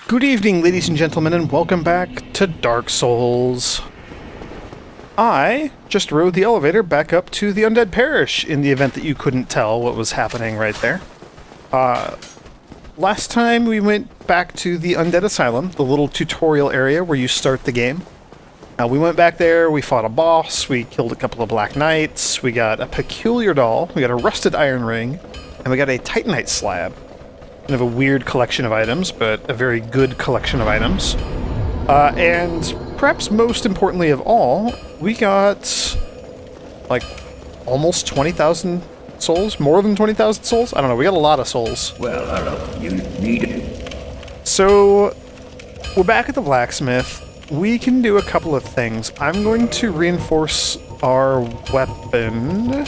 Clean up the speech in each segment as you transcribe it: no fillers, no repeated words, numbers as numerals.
Good evening, ladies and gentlemen, and welcome back to Dark Souls. I just rode the elevator back up to the Undead Parish in the event that you couldn't tell what was happening right there. Last time we went back to the Undead Asylum, the little tutorial area where you start the game. We went back there, we fought a boss, we killed a couple of Black Knights, we got a peculiar doll, we got a rusted iron ring, and we got a Titanite slab. Kind of a weird collection of items, but a very good collection of items. And perhaps most importantly of all, we got like almost 20,000 souls, more than 20,000 souls? I don't know, we got a lot of souls. Well, hello, you need it. So, we're back at the blacksmith. We can do a couple of things. I'm going to reinforce our weapon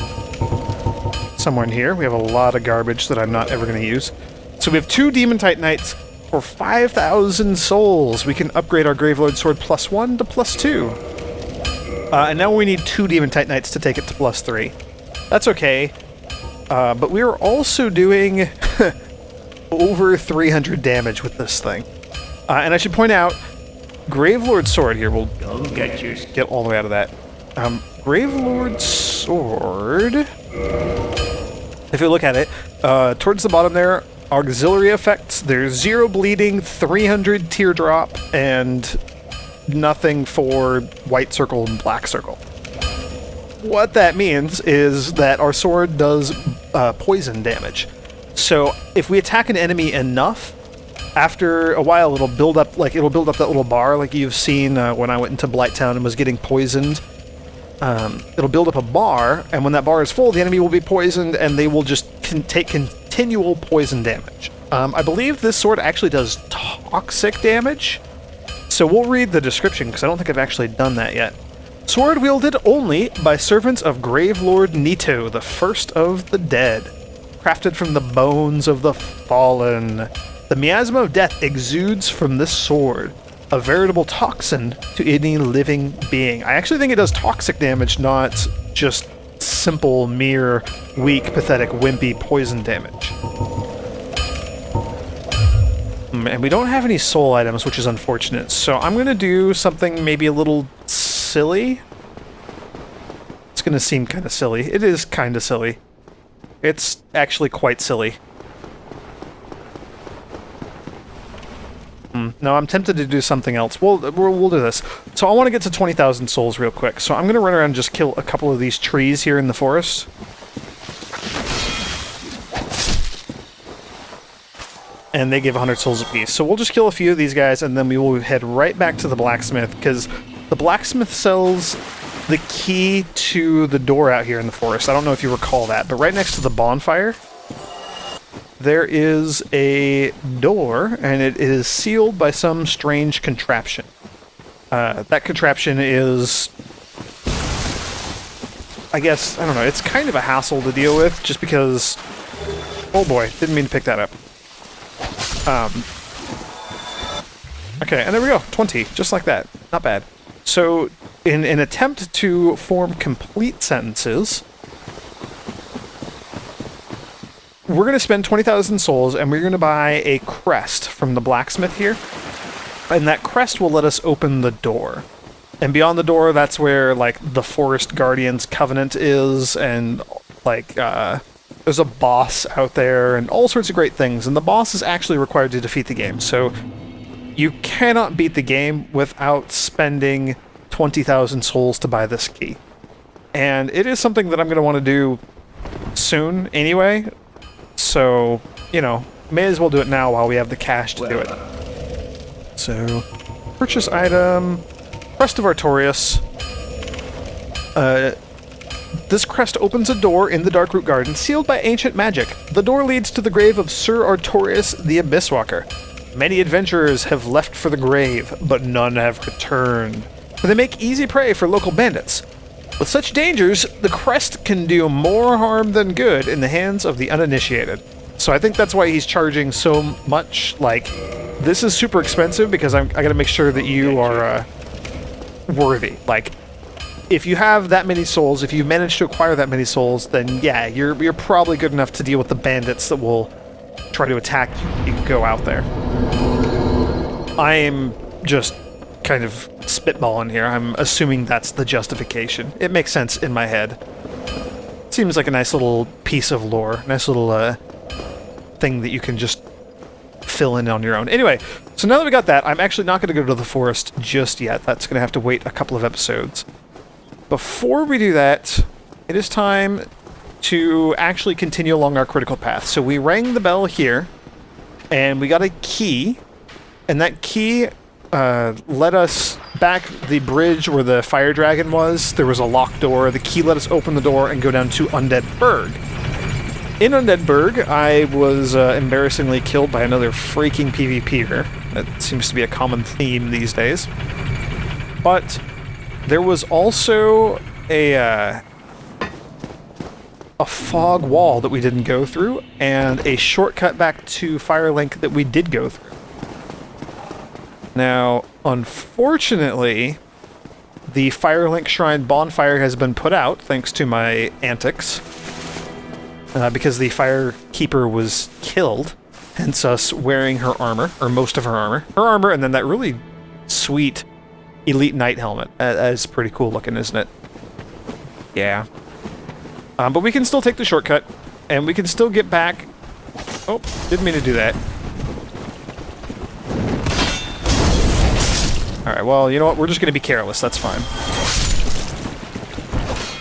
somewhere in here. We have a lot of garbage that I'm not ever going to use. So we have 2 Demon Titanites for 5,000 souls. We can upgrade our Gravelord Sword +1 to +2. And now we need 2 Demon Titanites to take it to +3. That's okay. But we are also doing over 300 damage with this thing. And I should point out, Gravelord Sword here, we'll get all the way out of that. Gravelord Sword, if you look at it, towards the bottom there, auxiliary effects, there's 0 bleeding, 300 teardrop, and nothing for white circle and black circle. What that means is that our sword does poison damage. So if we attack an enemy enough, after a while it'll build up that little bar like you've seen when I went into Blighttown and was getting poisoned. It'll build up a bar, and when that bar is full, the enemy will be poisoned, and they will just take continual poison damage. I believe this sword actually does toxic damage, so we'll read the description, because I don't think I've actually done that yet. Sword wielded only by servants of Gravelord Nito, the first of the dead. Crafted from the bones of the fallen. The miasma of death exudes from this sword. A veritable toxin to any living being. I actually think it does toxic damage, not just simple, mere, weak, pathetic, wimpy poison damage. And we don't have any soul items, which is unfortunate, so I'm going to do something maybe a little silly. It's going to seem kind of silly. It is kind of silly. It's actually quite silly. No, I'm tempted to do something else. We'll do this. So I want to get to 20,000 souls real quick. So I'm going to run around and just kill a couple of these trees here in the forest. And they give 100 souls apiece. So we'll just kill a few of these guys, and then we will head right back to the blacksmith, because the blacksmith sells the key to the door out here in the forest. I don't know if you recall that, but right next to the bonfire, there is a door, and it is sealed by some strange contraption. That contraption is, I guess, I don't know, it's kind of a hassle to deal with, just because, oh boy, didn't mean to pick that up. Okay, and there we go, 20, just like that, not bad. So, in an attempt to form complete sentences, we're going to spend 20,000 souls, and we're going to buy a crest from the blacksmith here. And that crest will let us open the door. And beyond the door, that's where, like, the Forest Guardian's Covenant is, and, like, there's a boss out there, and all sorts of great things. And the boss is actually required to defeat the game, so you cannot beat the game without spending 20,000 souls to buy this key. And it is something that I'm going to want to do soon anyway. So, you know, may as well do it now while we have the cash to do it. So, purchase item, Crest of Artorias. This crest opens a door in the Darkroot Garden, sealed by ancient magic. The door leads to the grave of Sir Artorias the Abysswalker. Many adventurers have left for the grave, but none have returned. They make easy prey for local bandits. With such dangers, the crest can do more harm than good in the hands of the uninitiated. So I think that's why he's charging so much. Like, this is super expensive because I gotta make sure that you are worthy. Like, if you have that many souls, if you manage to acquire that many souls, then yeah, you're probably good enough to deal with the bandits that will try to attack you. You can go out there. I'm just kind of spitballing here. I'm assuming that's the justification. It makes sense in my head. Seems like a nice little piece of lore. Nice little thing that you can just fill in on your own. Anyway, so now that we got that, I'm actually not going to go to the forest just yet. That's going to have to wait a couple of episodes. Before we do that, it is time to actually continue along our critical path. So we rang the bell here, and we got a key, and that key let us back the bridge where the fire dragon was. There was a locked door. The key let us open the door and go down to Undead Burg. In Undead Burg, I was embarrassingly killed by another freaking PvPer. That seems to be a common theme these days. But there was also a fog wall that we didn't go through, and a shortcut back to Firelink that we did go through. Now, unfortunately, the Firelink Shrine bonfire has been put out, thanks to my antics, because the Firekeeper was killed, hence us wearing her armor, or most of her armor. Her armor, and then that really sweet Elite Knight helmet. That is pretty cool looking, isn't it? Yeah. But we can still take the shortcut, and we can still get back... Oh, didn't mean to do that. Alright, well, you know what? We're just going to be careless. That's fine.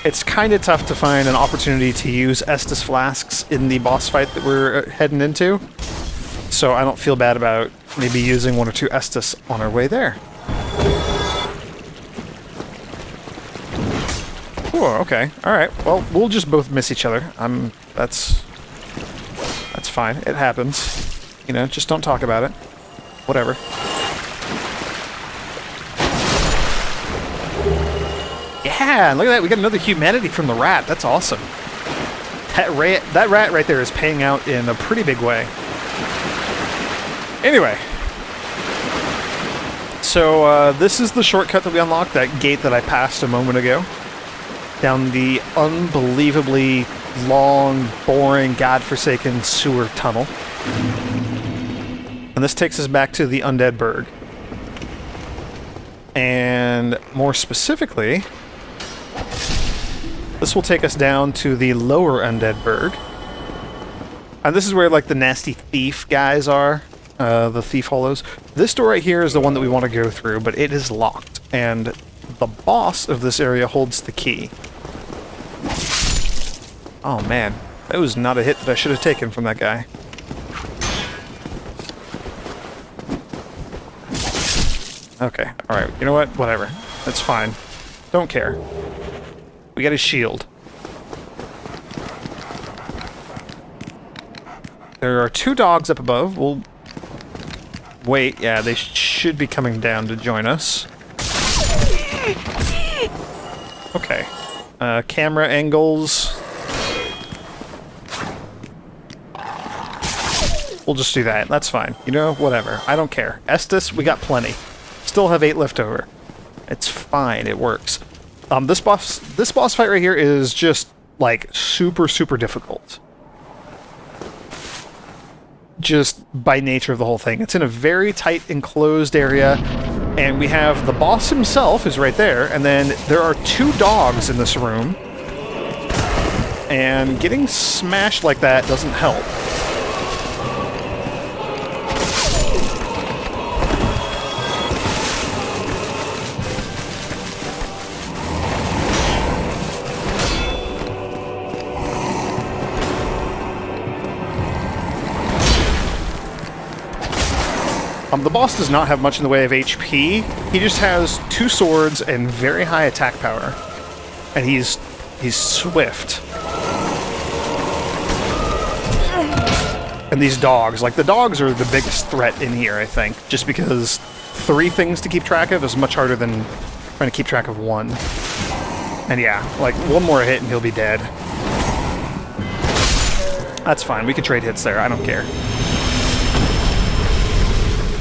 It's kind of tough to find an opportunity to use Estus flasks in the boss fight that we're heading into, so I don't feel bad about maybe using one or two Estus on our way there. Ooh, okay. Alright, well, we'll just both miss each other. That's fine. It happens. You know, just don't talk about it. Whatever. Yeah, look at that. We got another humanity from the rat. That's awesome. That rat right there is paying out in a pretty big way. Anyway. So, this is the shortcut that we unlocked, that gate that I passed a moment ago. Down the unbelievably long, boring, godforsaken sewer tunnel. And this takes us back to the Undead Burg. And more specifically, this will take us down to the lower Undead Burg. And this is where, like, the nasty thief guys are. The thief hollows. This door right here is the one that we want to go through, but it is locked. And the boss of this area holds the key. Oh, man. That was not a hit that I should have taken from that guy. Okay, alright. You know what? Whatever. That's fine. Don't care. We got his shield. There are two dogs up above. We'll wait. Yeah, they should be coming down to join us. Okay. Camera angles. We'll just do that. That's fine. You know, whatever. I don't care. Estus, we got plenty. Still have 8 left over. It's fine. It works. This boss fight right here is just, like, super, super difficult. Just by nature of the whole thing. It's in a very tight, enclosed area, and we have the boss himself is right there, and then there are 2 dogs in this room, and getting smashed like that doesn't help. The boss does not have much in the way of HP. He just has 2 swords and very high attack power. And he's swift. And these dogs, like, the dogs are the biggest threat in here, I think. Just because 3 things to keep track of is much harder than trying to keep track of 1. And yeah, like, 1 more hit and he'll be dead. That's fine, we can trade hits there, I don't care.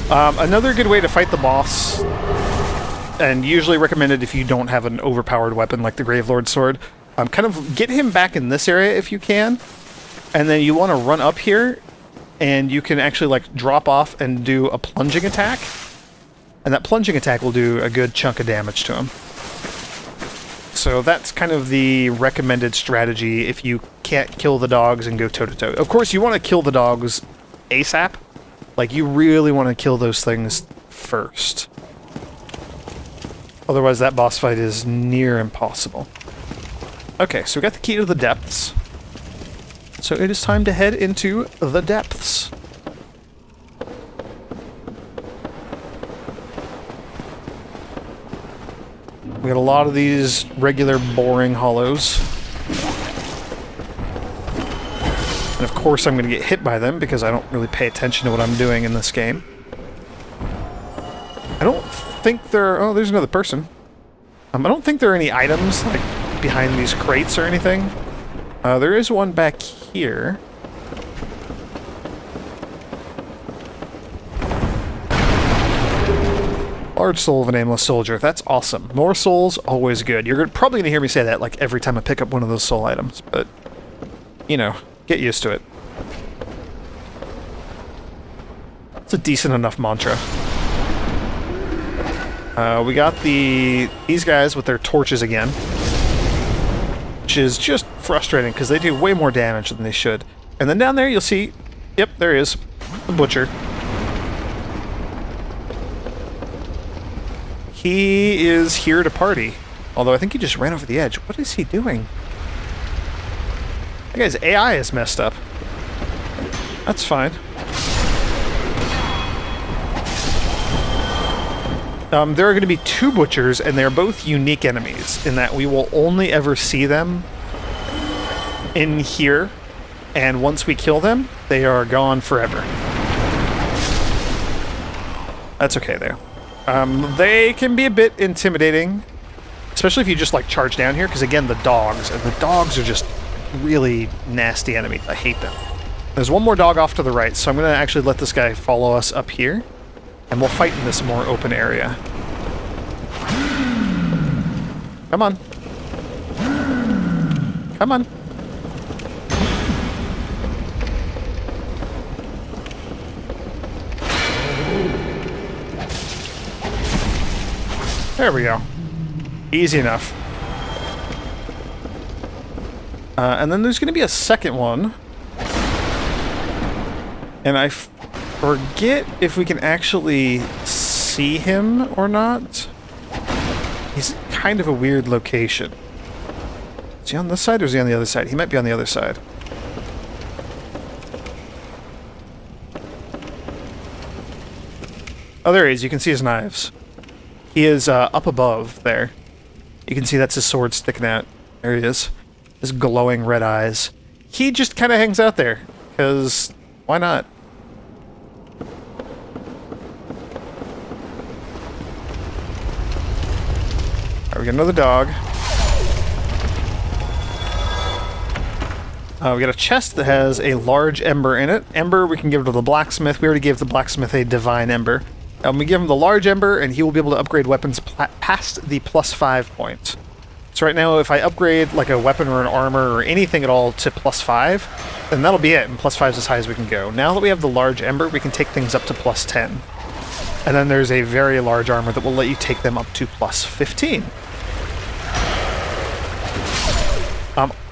Another good way to fight the boss, and usually recommended if you don't have an overpowered weapon like the Gravelord Sword, kind of get him back in this area if you can, and then you want to run up here, and you can actually, like, drop off and do a plunging attack, And that plunging attack will do a good chunk of damage to him. So that's kind of the recommended strategy if you can't kill the dogs and go toe-to-toe. Of course, you want to kill the dogs ASAP. Like, you really want to kill those things first. Otherwise, that boss fight is near impossible. Okay, so we got the key to the depths. So it is time to head into the depths. We got a lot of these regular boring hollows. And of course I'm going to get hit by them because I don't really pay attention to what I'm doing in this game. I don't think there are... Oh, there's another person. I don't think there are any items like behind these crates or anything. There is one back here. Large soul of a nameless soldier. That's awesome. More souls, always good. You're probably going to hear me say that like every time I pick up one of those soul items, but, you know, get used to it. It's a decent enough mantra. We got these guys with their torches again, which is just frustrating because they do way more damage than they should. And then down there you'll see, yep, there he is, the butcher. He is here to party. Although I think he just ran over the edge. What is he doing? That guy's AI is messed up. That's fine. There are going to be two butchers, and they're both unique enemies, in that we will only ever see them in here, and once we kill them, they are gone forever. That's okay, though. They can be a bit intimidating, especially if you just, like, charge down here, because, again, the dogs are just really nasty enemies. I hate them. There's one more dog off to the right, so I'm going to actually let this guy follow us up here, and we'll fight in this more open area. Come on. Come on. There we go. Easy enough. And then there's going to be a second one. And I forget if we can actually see him or not. He's kind of a weird location. Is he on this side or is he on the other side? He might be on the other side. Oh, there he is. You can see his knives. He is up above there. You can see that's his sword sticking out. There he is. His glowing red eyes. He just kind of hangs out there, because why not? Alright, we got another dog. We got a chest that has a large ember in it. Ember we can give to the blacksmith. We already gave the blacksmith a divine ember. We give him the large ember, and he will be able to upgrade weapons past the +5 points. So right now, if I upgrade like a weapon or an armor or anything at all to +5, then that'll be it, and +5 is as high as we can go. Now that we have the large ember, we can take things up to +10. And then there's a very large armor that will let you take them up to +15.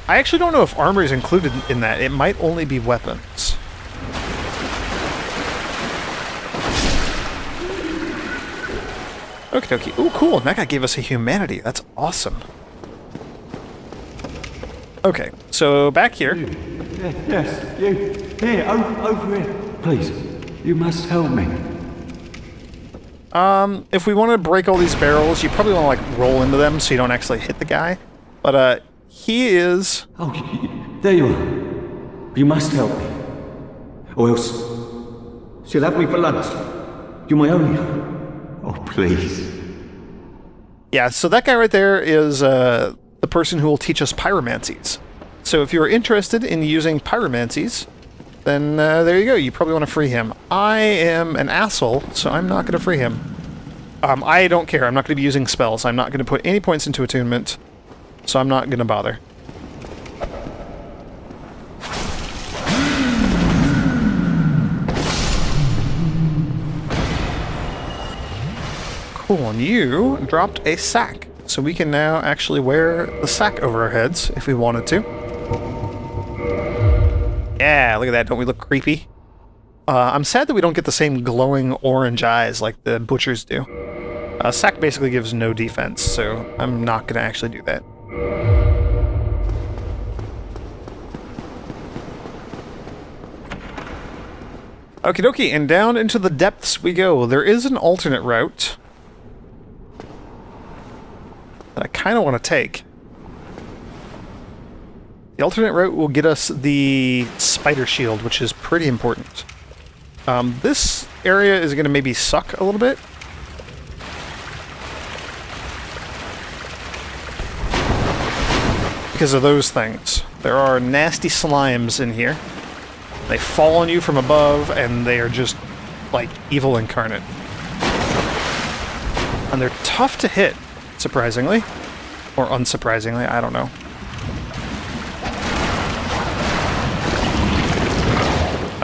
I actually don't know if armor is included in that. It might only be weapons. Okie dokie. Ooh, cool. That guy gave us a humanity. That's awesome. Okay, so back here. Yes, you. Here, over here. Please, you must help me. If we want to break all these barrels, you probably want to, like, roll into them so you don't actually hit the guy. But, he is... Oh, there you are. You must help me. Or else she'll have me for lunch. You're my only hope. Oh, please. Yeah, so that guy right there is the person who will teach us pyromancies. So if you're interested in using pyromancies, then there you go. You probably want to free him. I am an asshole, so I'm not going to free him. I don't care. I'm not going to be using spells. I'm not going to put any points into attunement, so I'm not going to bother. Cool, and you dropped a sack. So we can now actually wear the sack over our heads if we wanted to. Yeah, look at that. Don't we look creepy? I'm sad that we don't get the same glowing orange eyes like the butchers do. Sack basically gives no defense, so I'm not going to actually do that. Okie dokie, and down into the depths we go. There is an alternate route that I kind of want to take. The alternate route will get us the spider shield, which is pretty important. This area is going to maybe suck a little bit. Because of those things. There are nasty slimes in here. They fall on you from above, and they are just, like, evil incarnate. And they're tough to hit, surprisingly. Or unsurprisingly, I don't know.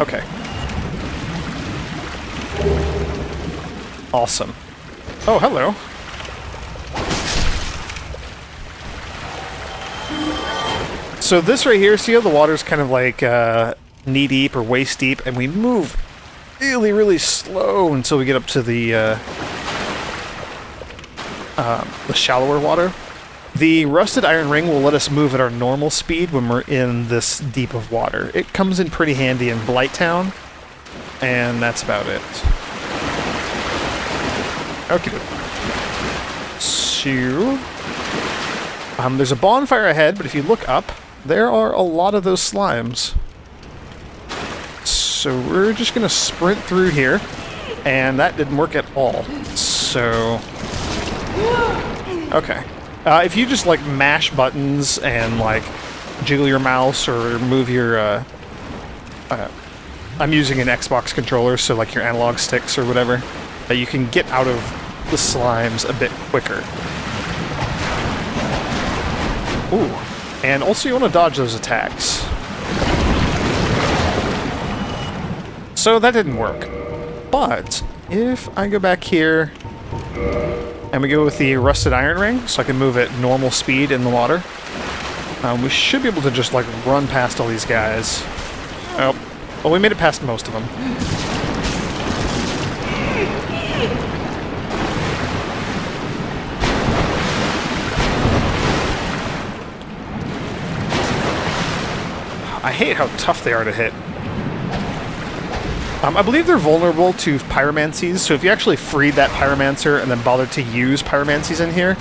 Okay. Awesome. Oh, hello. So this right here, see how the water's kind of like knee-deep or waist-deep, and we move really, really slow until we get up to the shallower water. The rusted iron ring will let us move at our normal speed when we're in this deep of water. It comes in pretty handy in Blighttown, and that's about it. Okay. So, there's a bonfire ahead, but if you look up, there are a lot of those slimes. So we're just gonna sprint through here, and that didn't work at all. So, okay. If you just like mash buttons and like jiggle your mouse or move your, I'm using an Xbox controller, so like your analog sticks or whatever, you can get out of the slimes a bit quicker. Ooh. And also you want to dodge those attacks. So that didn't work. But if I go back here and we go with the rusted iron ring, so I can move at normal speed in the water, we should be able to just like run past all these guys. Oh, well, we made it past most of them. I hate how tough they are to hit. I believe they're vulnerable to pyromancies, so if you actually freed that pyromancer and then bothered to use pyromancies in here,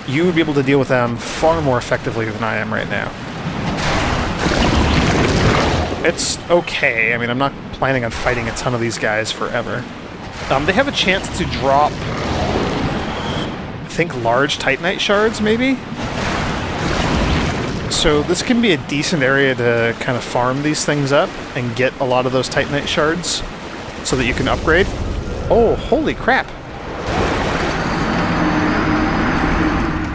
you would be able to deal with them far more effectively than I am right now. It's okay. I mean, I'm not planning on fighting a ton of these guys forever. They have a chance to drop, I think, large Titanite shards, maybe? So this can be a decent area to kind of farm these things up and get a lot of those Titanite shards so that you can upgrade. Oh, holy crap.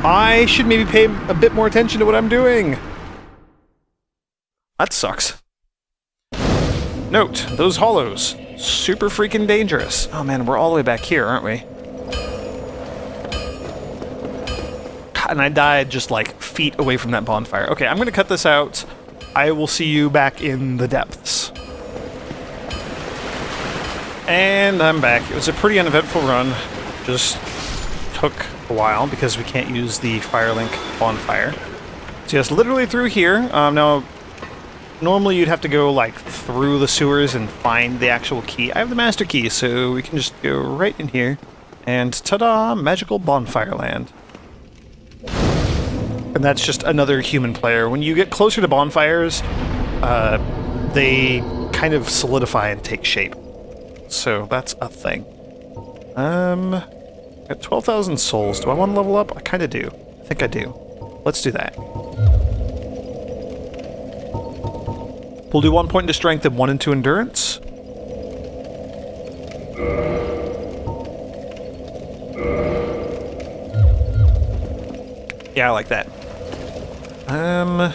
I should maybe pay a bit more attention to what I'm doing. That sucks. Note, those hollows, super freaking dangerous. Oh man, we're all the way back here, aren't we? And I died just like feet away from that bonfire. Okay, I'm gonna cut this out. I will see you back in the depths. And I'm back. It was a pretty uneventful run. Just took a while because we can't use the Firelink bonfire. So yes, literally through here. Now, normally you'd have to go like through the sewers and find the actual key. I have the master key, so we can just go right in here. And ta-da, magical bonfire land. And that's just another human player. When you get closer to bonfires, they kind of solidify and take shape. So that's a thing. Got 12,000 souls. Do I want to level up? I kind of do. I think I do. Let's do that. We'll do 1 point into strength and 1 into endurance. Yeah, I like that. I'm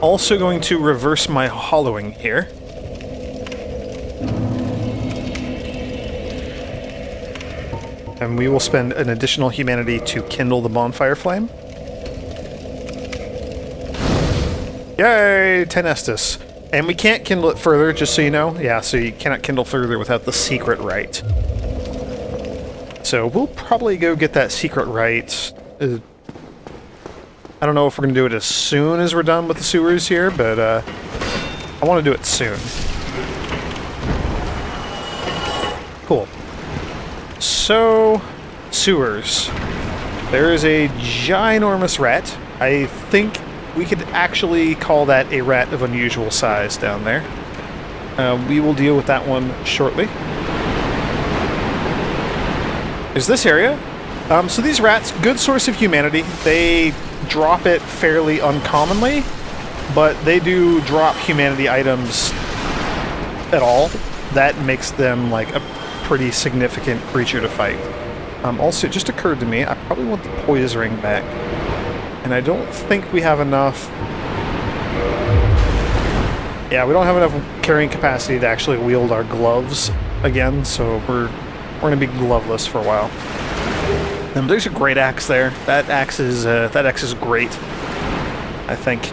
also going to reverse my hollowing here. And we will spend an additional humanity to kindle the bonfire flame. Yay! 10 Estus. And we can't kindle it further, just so you know. Yeah, so you cannot kindle further without the secret rite. So we'll probably go get that secret rite. I don't know if we're going to do it as soon as we're done with the sewers here, but I want to do it soon. Cool. So, sewers. There is a ginormous rat. I think we could actually call that a rat of unusual size down there. We will deal with that one shortly. There's this area. So these rats, good source of humanity. They drop it fairly uncommonly, but they do drop humanity items at all. That makes them like a pretty significant creature to fight. Also, it just occurred to me, I probably want the poise ring back. And I don't think we have enough... Yeah, we don't have enough carrying capacity to actually wield our gloves again, so we're going to be gloveless for a while. There's a great axe there. That axe is great. I think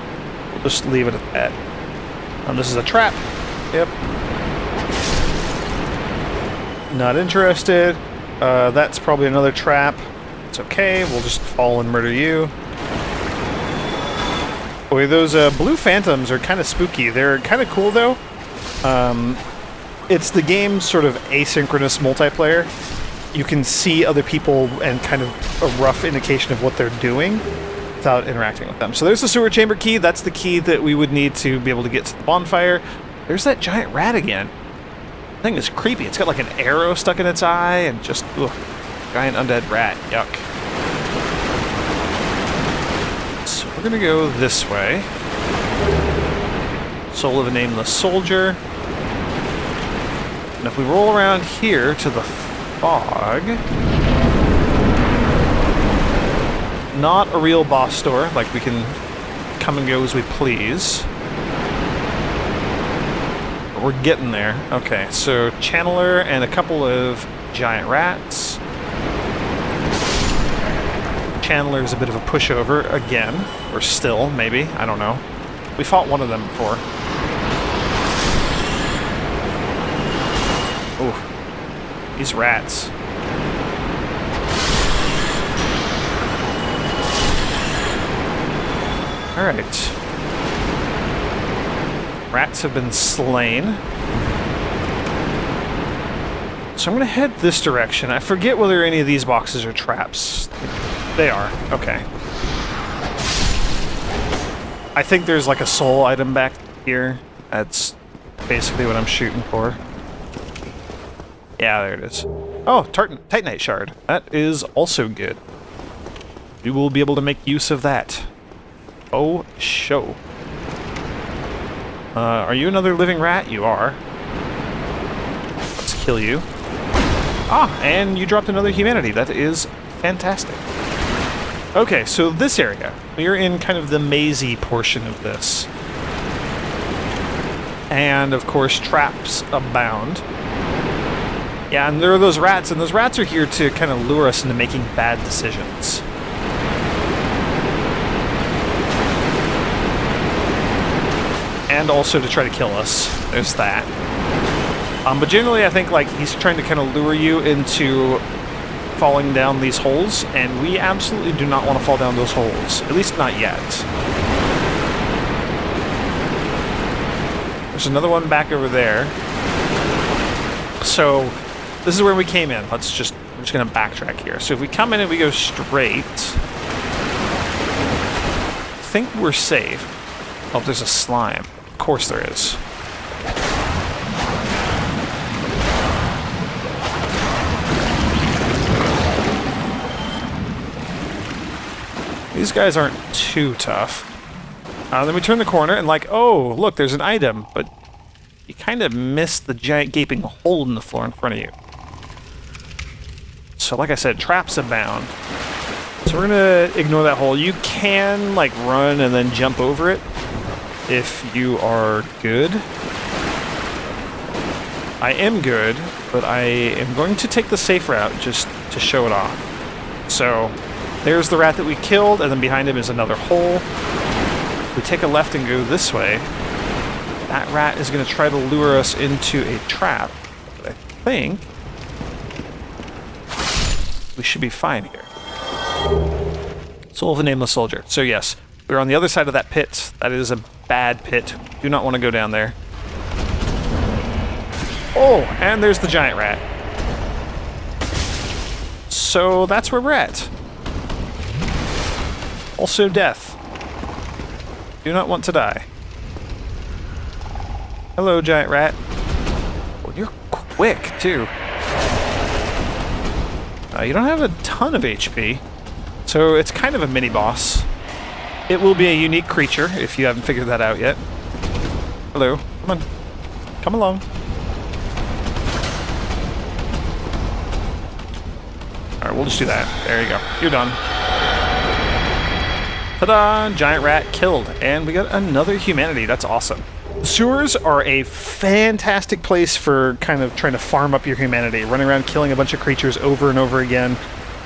we'll just leave it at that. This is a trap. Yep. Not interested. That's probably another trap. It's okay. We'll just fall and murder you. Boy, those blue phantoms are kind of spooky. They're kind of cool though. It's the game's sort of asynchronous multiplayer. You can see other people and kind of a rough indication of what they're doing without interacting with them. So there's the sewer chamber key. That's the key that we would need to be able to get to the bonfire. There's that giant rat again. The thing is creepy. It's got like an arrow stuck in its eye and just, ugh, giant undead rat. Yuck. So we're gonna go this way. Soul of a Nameless Soldier. And if we roll around here to the fog, not a real boss door, like we can come and go as we please. But we're getting there. Okay, so Channeler and a couple of giant rats. Channeler's a bit of a pushover again, or still, maybe, I don't know. We fought one of them before. Ooh. These rats. Alright. Rats have been slain. So I'm going to head this direction. I forget whether any of these boxes are traps. They are. Okay. I think there's like a soul item back here. That's basically what I'm shooting for. Yeah, there it is. Oh, Titanite Shard. That is also good. We will be able to make use of that. Oh, show. Are you another living rat? You are. Let's kill you. Ah, and you dropped another humanity. That is fantastic. Okay, so this area. We're in kind of the mazy portion of this. And, of course, traps abound. Yeah, and there are those rats, and those rats are here to kind of lure us into making bad decisions. And also to try to kill us. There's that. But generally, I think like he's trying to kind of lure you into falling down these holes, and we absolutely do not want to fall down those holes. At least not yet. There's another one back over there. So this is where we came in. We're just going to backtrack here. So if we come in and we go straight, I think we're safe. Oh, there's a slime. Of course there is. These guys aren't too tough. Then we turn the corner and like, oh, look, there's an item, but you kind of missed the giant gaping hole in the floor in front of you. So like I said, traps abound. So we're gonna ignore that hole. You can like run and then jump over it if you are good. I am good, but I am going to take the safe route just to show it off. So, there's the rat that we killed, and then behind him is another hole. If we take a left and go this way, that rat is going to try to lure us into a trap. But I think we should be fine here. Soul of a Nameless Soldier. So yes, we're on the other side of that pit. That is a bad pit. Do not want to go down there. Oh, and there's the giant rat. So that's where we're at. Also death. Do not want to die. Hello, giant rat. Oh, you're quick, too. You don't have a ton of HP, so it's kind of a mini-boss. It will be a unique creature, if you haven't figured that out yet. Hello. Come on. Come along. Alright, we'll just do that. There you go. You're done. Ta-da! Giant rat killed. And we got another humanity. That's awesome. Sewers are a fantastic place for kind of trying to farm up your humanity. Running around killing a bunch of creatures over and over again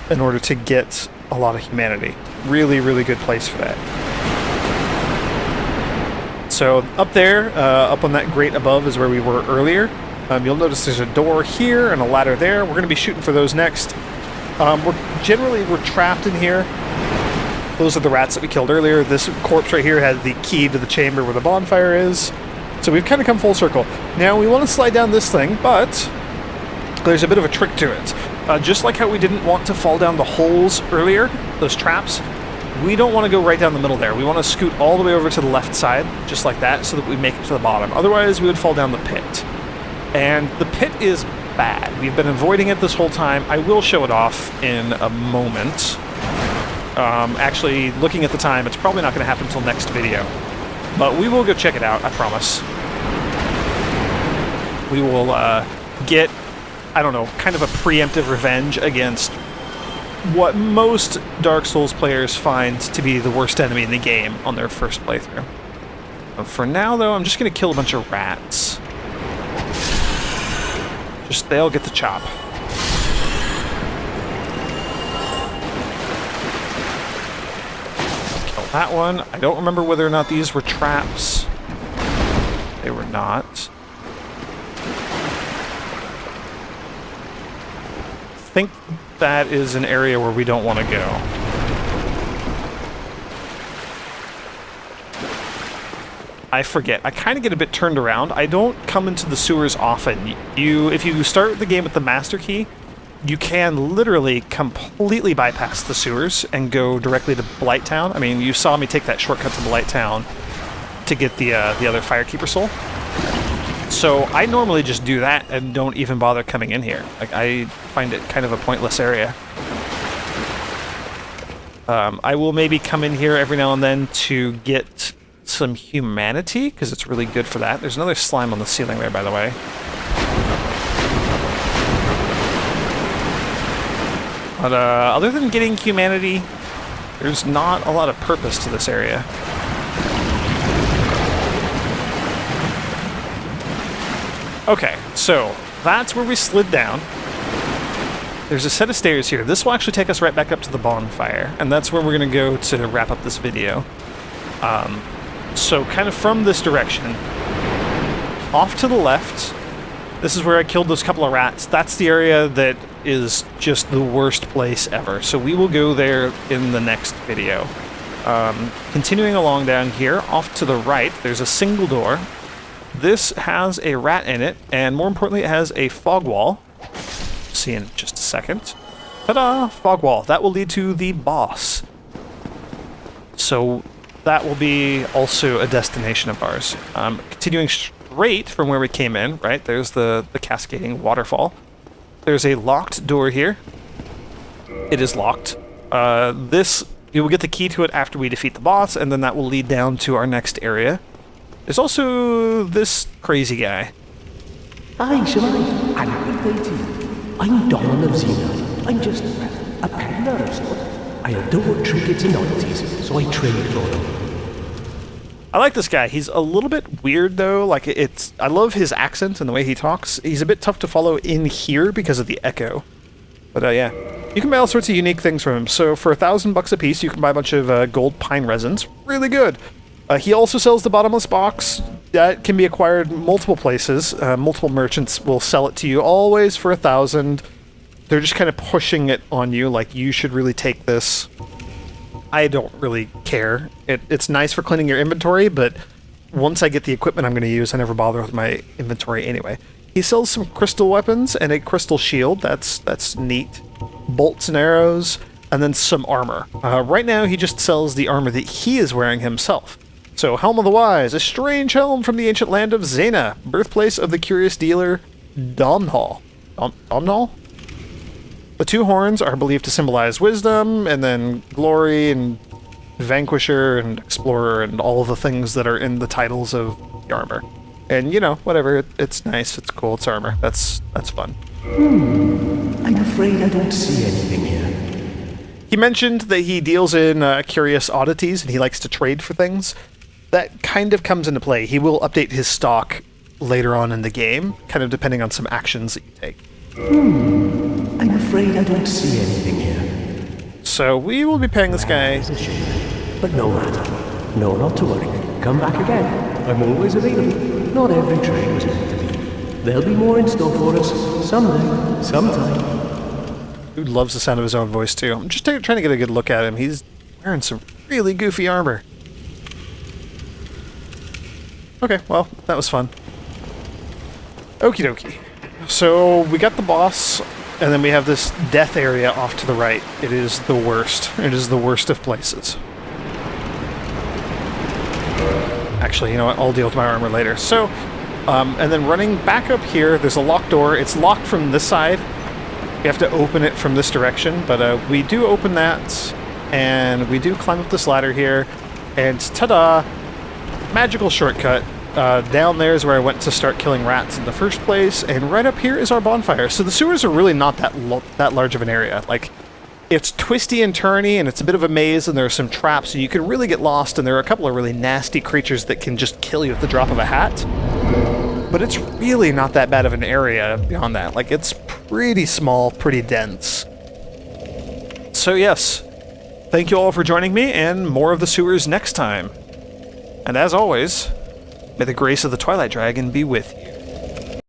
in order to get a lot of humanity. Really, really good place for that. So up there, up on that grate above is where we were earlier. You'll notice there's a door here and a ladder there. We're going to be shooting for those next. We're trapped in here. Those are the rats that we killed earlier. This corpse right here had the key to the chamber where the bonfire is. So we've kind of come full circle. Now we want to slide down this thing, but there's a bit of a trick to it. Just like how we didn't want to fall down the holes earlier, those traps, we don't want to go right down the middle there. We want to scoot all the way over to the left side, just like that, so that we make it to the bottom. Otherwise, we would fall down the pit. And the pit is bad. We've been avoiding it this whole time. I will show it off in a moment. Actually, looking at the time, it's probably not going to happen until next video. But we will go check it out, I promise. We will get, I don't know, kind of a preemptive revenge against what most Dark Souls players find to be the worst enemy in the game on their first playthrough. For now, though, I'm just going to kill a bunch of rats. Just, they'll get the chop. Kill that one. I don't remember whether or not these were traps. They were not. I think that is an area where we don't want to go. I forget. I kind of get a bit turned around. I don't come into the sewers often. If you start the game with the master key, you can literally completely bypass the sewers and go directly to Blighttown. I mean, you saw me take that shortcut to Blighttown to get the other Firekeeper soul. So I normally just do that and don't even bother coming in here. Like, I find it kind of a pointless area. I will maybe come in here every now and then to get some humanity, because it's really good for that. There's another slime on the ceiling there, by the way. But other than getting humanity, there's not a lot of purpose to this area. Okay, so that's where we slid down. There's a set of stairs here. This will actually take us right back up to the bonfire, and that's where we're going to go to wrap up this video. So kind of from this direction, off to the left, this is where I killed those couple of rats. That's the area that is just the worst place ever. So we will go there in the next video. Continuing along down here, off to the right, there's a single door. This has a rat in it, and more importantly, it has a fog wall. See in just a second. Ta-da! Fog wall. That will lead to the boss. So that will be also a destination of ours. Continuing straight from where we came in, right? There's the cascading waterfall. There's a locked door here. It is locked. You will get the key to it after we defeat the boss, and then that will lead down to our next area. There's also this crazy guy. Hi, Shemai, and good day to you. I'm Don of Xena. I'm just a peddler of sorts. I adore trinkets and oddities, so I trade for them. I like this guy. He's a little bit weird though. Like I love his accent and the way he talks. He's a bit tough to follow in here because of the echo. But yeah, you can buy all sorts of unique things from him. So for $1,000 a piece, you can buy a bunch of gold pine resins. Really good. He also sells the bottomless box. That can be acquired multiple places. Multiple merchants will sell it to you, always for 1,000. They're just kind of pushing it on you, like you should really take this. I don't really care. It's nice for cleaning your inventory, but once I get the equipment I'm going to use, I never bother with my inventory anyway. He sells some crystal weapons and a crystal shield. That's neat. Bolts and arrows, and then some armor. Right now, he just sells the armor that he is wearing himself. So, Helm of the Wise, a strange helm from the ancient land of Zena, birthplace of the curious dealer Domhnall. Domhnall? The two horns are believed to symbolize wisdom, and then glory, and vanquisher, and explorer, and all of the things that are in the titles of the armor. And, you know, whatever, it's nice, it's cool, it's armor. That's fun. I'm afraid I don't see anything here. He mentioned that he deals in curious oddities, and he likes to trade for things. That kind of comes into play. He will update his stock later on in the game, kind of depending on some actions that you take. I'm afraid I don't see anything here. So we will be paying this guy. It's a shame. But no matter. No, not to worry. Come back again. I'm always available. Not every trade was meant to be. There'll be more in store for us. Someday. Sometime. Dude loves the sound of his own voice, too. I'm just trying to get a good look at him. He's wearing some really goofy armor. Okay, well, that was fun. Okie dokie. So, we got the boss, and then we have this death area off to the right. It is the worst. It is the worst of places. Actually, you know what? I'll deal with my armor later. So, and then running back up here, there's a locked door. It's locked from this side. You have to open it from this direction, but we do open that, and we do climb up this ladder here, and ta-da! Magical shortcut. Down there is where I went to start killing rats in the first place, and right up here is our bonfire. So the sewers are really not that large of an area. Like, it's twisty and turny, and it's a bit of a maze, and there are some traps, so you can really get lost, and there are a couple of really nasty creatures that can just kill you at the drop of a hat. But it's really not that bad of an area beyond that. Like, it's pretty small, pretty dense. So yes, thank you all for joining me, and more of the sewers next time. And as always, may the grace of the Twilight Dragon be with you.